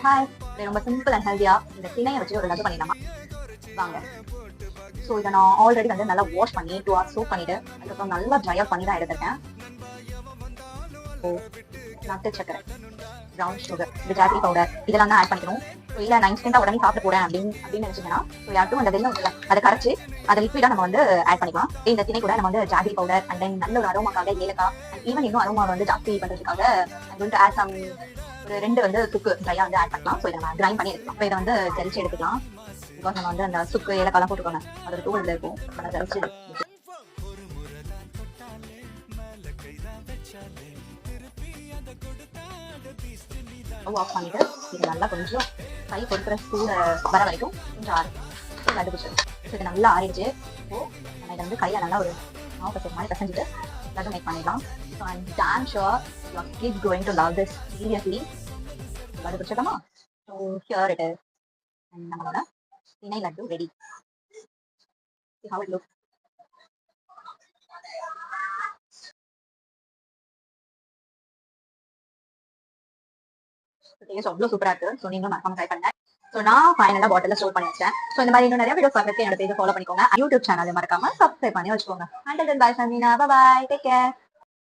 Hi, ரொம்ப simple and ஹெல்தியா இந்த திணையை வச்சு ஒரு லட்டு பண்ணிடலாமா வாங்க. ஸோ இதை நான் ஆல்ரெடி வந்து நல்லா வாஷ் பண்ணி 2 hours சோக் பண்ணிட்டு அதுக்கப்புறம் நல்லா ட்ரை அவுட் பண்ணி தான் எடுத்திருக்கேன். ஸோ நாட்டு சக்கரை, ப்ரௌன் சுகர், இந்த ஜாகரி பவுடர் இதெல்லாம் தான் ஆட் பண்ணிக்கணும். ஸோ இல்லை நான் இன்ஸ்டன்ட்டாக உடனே சாப்பிட போறேன் அப்படின்னு நினைச்சீங்கன்னா ஸோ யாருக்கும் அந்த வெள்ளம் இருக்குல்ல அதை கரைச்சி அதை லிக்விடாக நம்ம வந்து ஆட் பண்ணிக்கலாம். இந்த திணை கூட நம்ம வந்து ஜாகரி பவுடர் அண்ட் தென் நல்ல ஒரு அரோமாக்காக ஏலக்காய் அண்ட் ஈவன் இன்னும் அரோமா வந்து ஜாஸ்தி பண்ணுறதுக்காக ஆட் சம் ஒரு 2 வந்து சுக்கு ட்ரையா வந்து ஆட் பண்ணலாம். ஸோ இதை நம்ம கிரைண்ட் பண்ணி எடுக்கலாம். இப்போ இதை வந்து ஜெரிச்சு எடுத்துக்கலாம். பிகாஸ் நம்ம வந்து அந்த சுக்கு ஏலக்காய்லாம் போட்டுக்கோங்க, அதோட தூள் இதில் இருக்கும். நம்ம ஜெரிச்சு ஆஃப் பண்ணிட்டு இது நல்லா கொஞ்சம் கை பொறுக்கிற சூட வர வரைக்கும் கொஞ்சம் ஆறு லட்டு பிடிச்சிடும். ஸோ இது நல்லா ஆறிடுச்சு. ஸோ நம்ம இதை வந்து கையில் நல்லா ஒரு மாவு பசங்க மாதிரி பசஞ்சிட்டு லட்டு மேக் பண்ணிடலாம். So I'm damn sure your kids going to love this seriously. லட்டு பிடிச்சிட்டோமா? ஸோ ஹியர் இட் இஸ் நம்மளோட திணை லட்டு ready. How it looks. Taste அவ்வளோ சூப்பரா இருக்கு. ஸோ நீங்களும் மறக்காம ட்ரை பண்ணுங்க. ஸோ நான் ஃபைனலாக பாட்டில் ஸ்டோர் பண்ணி வச்சேன். ஸோ இந்த மாதிரி இன்னும் நிறைய வீடியோஸ் பார்க்கறதுக்கு என்னோட பேஜை ஃபாலோ பண்ணிக்கோங்க. யூடியூப் சேனல் மறக்காம சப்ஸ்கிரைப் பண்ணி வச்சுக்கோங்க. Until then bye Sameena, bye bye, take care.